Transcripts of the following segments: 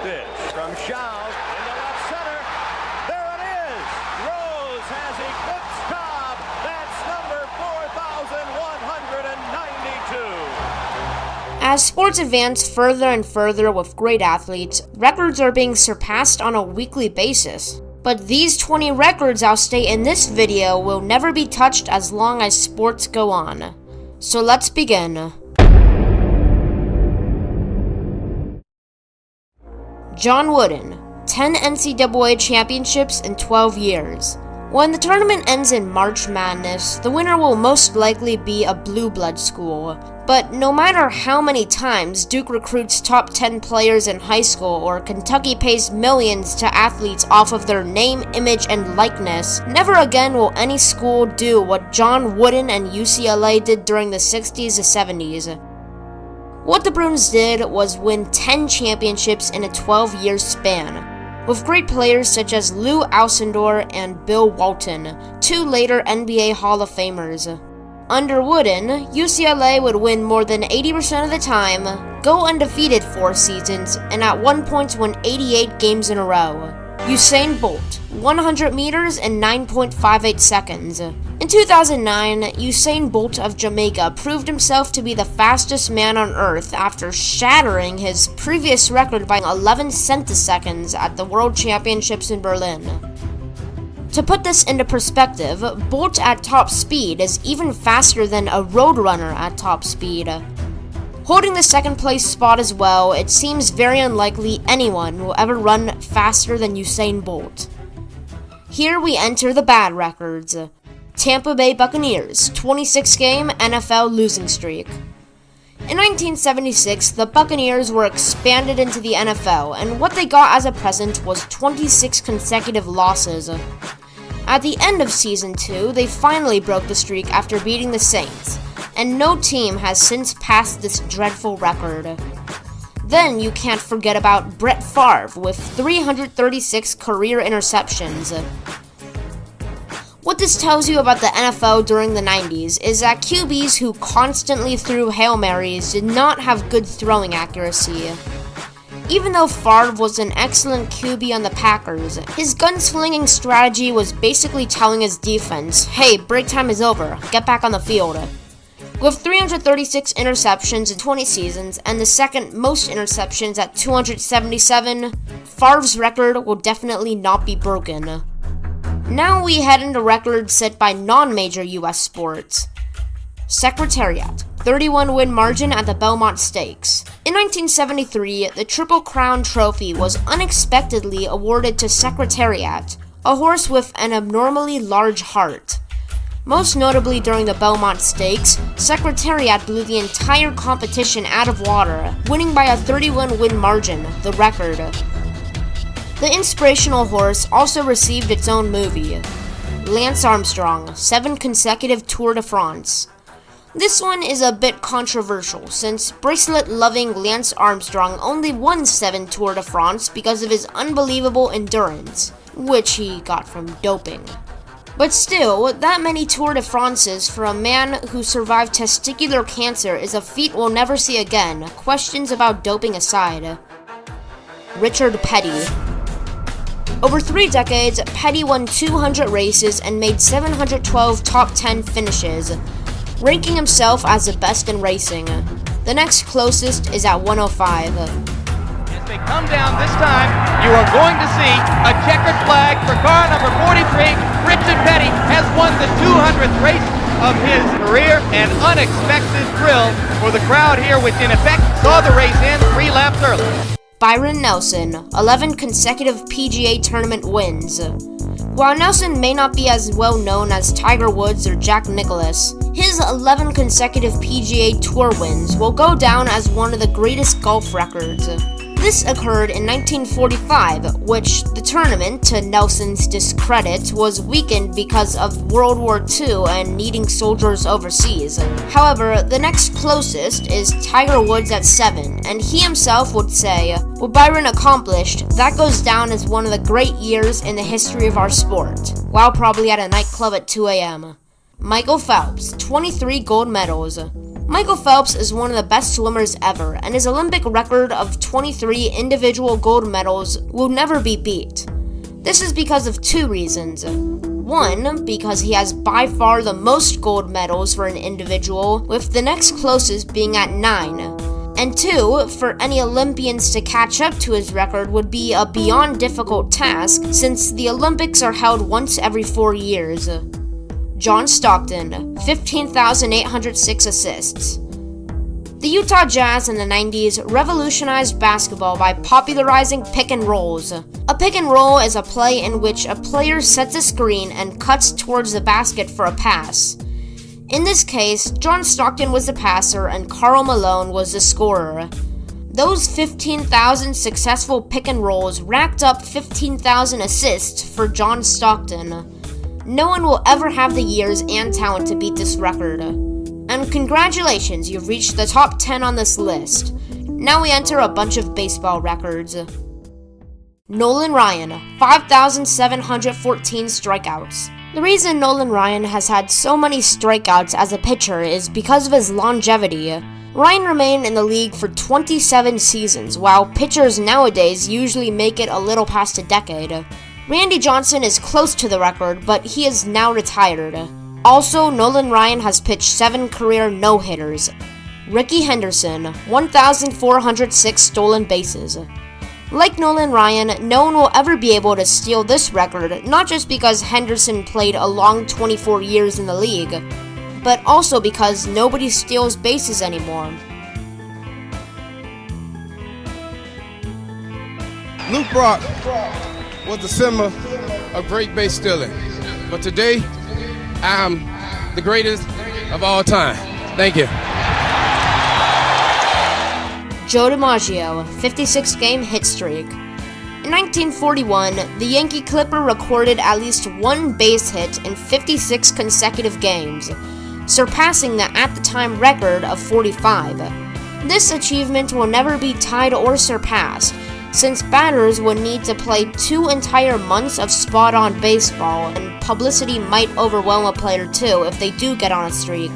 this. From Shaw into left center. There it is. Rose has eclipsed Cobb. That's number 4,192. As sports advance further and further with great athletes, records are being surpassed on a weekly basis. But these 20 records I'll state in this video will never be touched as long as sports go on. So let's begin. John Wooden, 10 NCAA championships in 12 years. When the tournament ends in March Madness, the winner will most likely be a blue blood school. But no matter how many times Duke recruits top 10 players in high school or Kentucky pays millions to athletes off of their name, image, and likeness, never again will any school do what John Wooden and UCLA did during the 60s to 70s. What the Bruins did was win 10 championships in a 12-year span, with great players such as Lou Alcindor and Bill Walton, two later NBA Hall of Famers. Under Wooden, UCLA would win more than 80% of the time, go undefeated 4 seasons, and at one point win 88 games in a row. Usain Bolt, 100 meters in 9.58 seconds. In 2009, Usain Bolt of Jamaica proved himself to be the fastest man on earth after shattering his previous record by 11 centiseconds at the World Championships in Berlin. To put this into perspective, Bolt at top speed is even faster than a roadrunner at top speed. Holding the second place spot as well, it seems very unlikely anyone will ever run faster than Usain Bolt. Here we enter the bad records. Tampa Bay Buccaneers, 26-game NFL losing streak. In 1976, the Buccaneers were expanded into the NFL, and what they got as a present was 26 consecutive losses. At the end of Season 2, they finally broke the streak after beating the Saints, and no team has since passed this dreadful record. Then you can't forget about Brett Favre with 336 career interceptions. What this tells you about the NFL during the 90s is that QBs who constantly threw Hail Marys did not have good throwing accuracy. Even though Favre was an excellent QB on the Packers, his gunslinging strategy was basically telling his defense, hey, break time is over, get back on the field. With 336 interceptions in 20 seasons and the second most interceptions at 277, Favre's record will definitely not be broken. Now we head into records set by non-major US sports. Secretariat, 31-win margin at the Belmont Stakes. In 1973, the Triple Crown Trophy was unexpectedly awarded to Secretariat, a horse with an abnormally large heart. Most notably during the Belmont Stakes, Secretariat blew the entire competition out of water, winning by a 31-win margin, the record. The inspirational horse also received its own movie. Lance Armstrong, 7 consecutive Tour de France. This one is a bit controversial since bracelet-loving Lance Armstrong only won 7 Tour de France because of his unbelievable endurance, which he got from doping. But still, that many Tour de Frances for a man who survived testicular cancer is a feat we'll never see again, questions about doping aside. Richard Petty. Over 3 decades, Petty won 200 races and made 712 top 10 finishes, ranking himself as the best in racing. The next closest is at 105. As they come down this time, you are going to see a checkered flag for car number 43. Richard Petty has won the 200th race of his career. An unexpected thrill for the crowd here, which in effect saw the race end 3 laps early. Byron Nelson, 11 consecutive PGA Tournament wins. While Nelson may not be as well known as Tiger Woods or Jack Nicklaus, his 11 consecutive PGA Tour wins will go down as one of the greatest golf records. This occurred in 1945, which the tournament, to Nelson's discredit, was weakened because of World War II and needing soldiers overseas. However, the next closest is Tiger Woods at 7, and he himself would say, "What Byron accomplished, that goes down as one of the great years in the history of our sport," while probably at a nightclub at 2 a.m. Michael Phelps, 23 gold medals. Michael Phelps is one of the best swimmers ever, and his Olympic record of 23 individual gold medals will never be beat. This is because of two reasons. One, because he has by far the most gold medals for an individual, with the next closest being at 9. And two, for any Olympians to catch up to his record would be a beyond difficult task, since the Olympics are held once every 4 years. John Stockton, 15,806 assists. The Utah Jazz in the 90s revolutionized basketball by popularizing pick and rolls. A pick and roll is a play in which a player sets a screen and cuts towards the basket for a pass. In this case, John Stockton was the passer and Karl Malone was the scorer. Those 15,000 successful pick and rolls racked up 15,000 assists for John Stockton. No one will ever have the years and talent to beat this record. And congratulations, you've reached the top 10 on this list. Now we enter a bunch of baseball records. Nolan Ryan, 5,714 strikeouts. The reason Nolan Ryan has had so many strikeouts as a pitcher is because of his longevity. Ryan remained in the league for 27 seasons, while pitchers nowadays usually make it a little past a decade. Randy Johnson is close to the record, but he is now retired. Also, Nolan Ryan has pitched 7 career no-hitters. Rickey Henderson, 1,406 stolen bases. Like Nolan Ryan, no one will ever be able to steal this record, not just because Henderson played a long 24 years in the league, but also because nobody steals bases anymore. Luke Brock was the symbol of great base stealing, but today, I'm the greatest of all time. Thank you. Joe DiMaggio, 56-game hit streak. In 1941, the Yankee Clipper recorded at least one base hit in 56 consecutive games, surpassing the at-the-time record of 45. This achievement will never be tied or surpassed, since batters would need to play 2 entire months of spot-on baseball, and publicity might overwhelm a player too if they do get on a streak.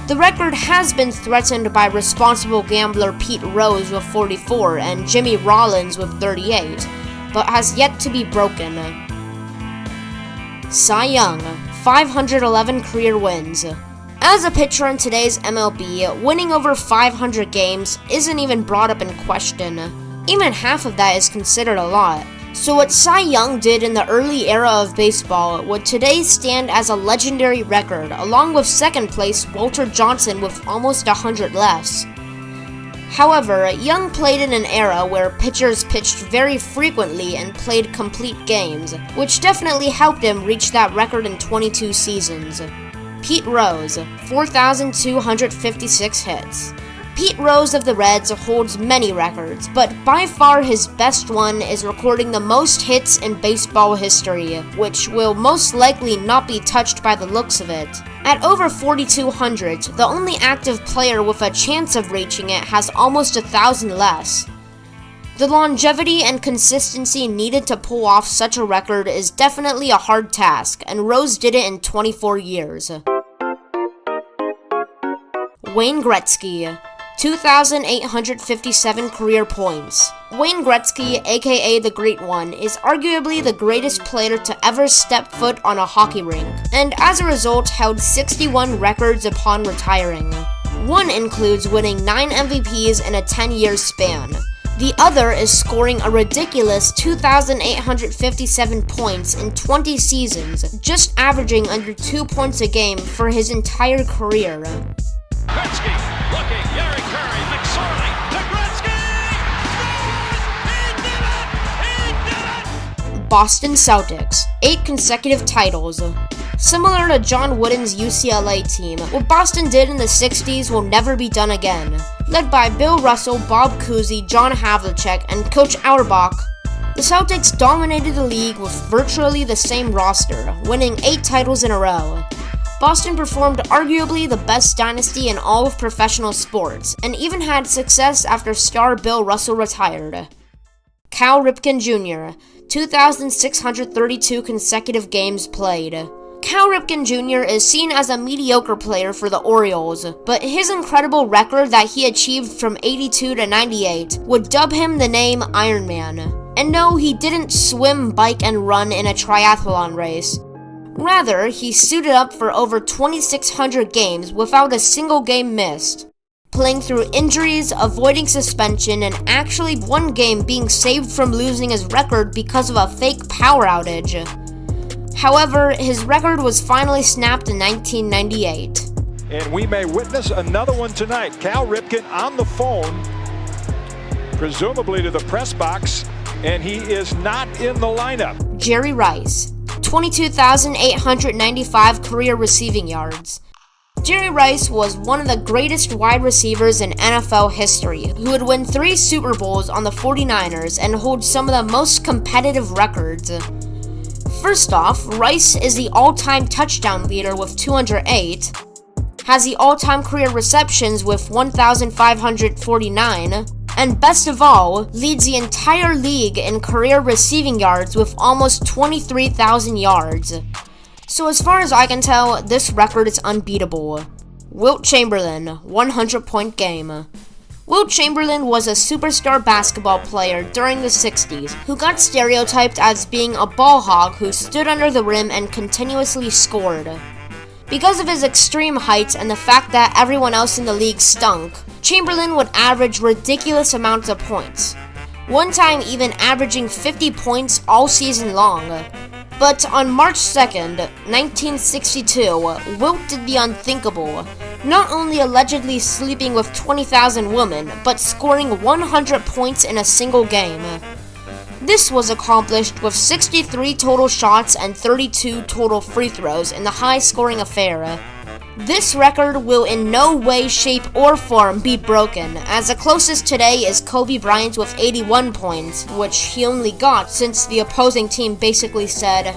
The record has been threatened by responsible gambler Pete Rose with 44 and Jimmy Rollins with 38, but has yet to be broken. Cy Young, 511 career wins. As a pitcher in today's MLB, winning over 500 games isn't even brought up in question. Even half of that is considered a lot. So what Cy Young did in the early era of baseball would today stand as a legendary record, along with second place Walter Johnson with almost 100 less. However, Young played in an era where pitchers pitched very frequently and played complete games, which definitely helped him reach that record in 22 seasons. Pete Rose, 4,256 hits. Pete Rose of the Reds holds many records, but by far his best one is recording the most hits in baseball history, which will most likely not be touched by the looks of it. At over 4,200, the only active player with a chance of reaching it has almost 1,000 less. The longevity and consistency needed to pull off such a record is definitely a hard task, and Rose did it in 24 years. Wayne Gretzky, 2,857 career points. Wayne Gretzky, aka the Great One, is arguably the greatest player to ever step foot on a hockey rink, and as a result held 61 records upon retiring. One includes winning 9 MVPs in a 10-year span. The other is scoring a ridiculous 2,857 points in 20 seasons, just averaging under 2 points a game for his entire career. Gretzky looking, Gary Curry, McSorley to Gretzky! He did it! Boston Celtics, 8 consecutive titles. Similar to John Wooden's UCLA team, what Boston did in the 60s will never be done again. Led by Bill Russell, Bob Cousy, John Havlicek, and Coach Auerbach, the Celtics dominated the league with virtually the same roster, winning 8 titles in a row. Boston performed arguably the best dynasty in all of professional sports, and even had success after star Bill Russell retired. Cal Ripken Jr., 2,632 consecutive games played. Cal Ripken Jr. is seen as a mediocre player for the Orioles, but his incredible record that he achieved from 82 to 98 would dub him the name Iron Man. And no, he didn't swim, bike, and run in a triathlon race. Rather, he suited up for over 2,600 games without a single game missed, playing through injuries, avoiding suspension, and actually one game being saved from losing his record because of a fake power outage. However, his record was finally snapped in 1998. And we may witness another one tonight. Cal Ripken on the phone, presumably to the press box, and he is not in the lineup. Jerry Rice, 22,895 career receiving yards. Jerry Rice was one of the greatest wide receivers in NFL history, who would win 3 Super Bowls on the 49ers and hold some of the most competitive records. First off, Rice is the all-time touchdown leader with 208, has the all-time career receptions with 1,549, and best of all, leads the entire league in career receiving yards with almost 23,000 yards. So as far as I can tell, this record is unbeatable. Wilt Chamberlain, 100-point game. Wilt Chamberlain was a superstar basketball player during the 60s who got stereotyped as being a ball hog who stood under the rim and continuously scored. Because of his extreme height and the fact that everyone else in the league stunk, Chamberlain would average ridiculous amounts of points, one time even averaging 50 points all season long. But on March 2nd, 1962, Wilt did the unthinkable, not only allegedly sleeping with 20,000 women, but scoring 100 points in a single game. This was accomplished with 63 total shots and 32 total free throws in the high-scoring affair. This record will in no way, shape, or form be broken, as the closest today is Kobe Bryant with 81 points, which he only got since the opposing team basically said,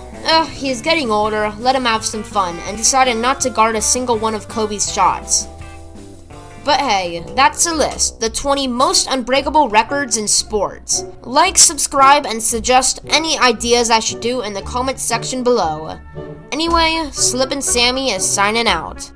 he's getting older, let him have some fun, and decided not to guard a single one of Kobe's shots. But hey, that's a list, the 20 most unbreakable records in sports. Like, subscribe, and suggest any ideas I should do in the comments section below. Anyway, Slippin' Sammy is signing out.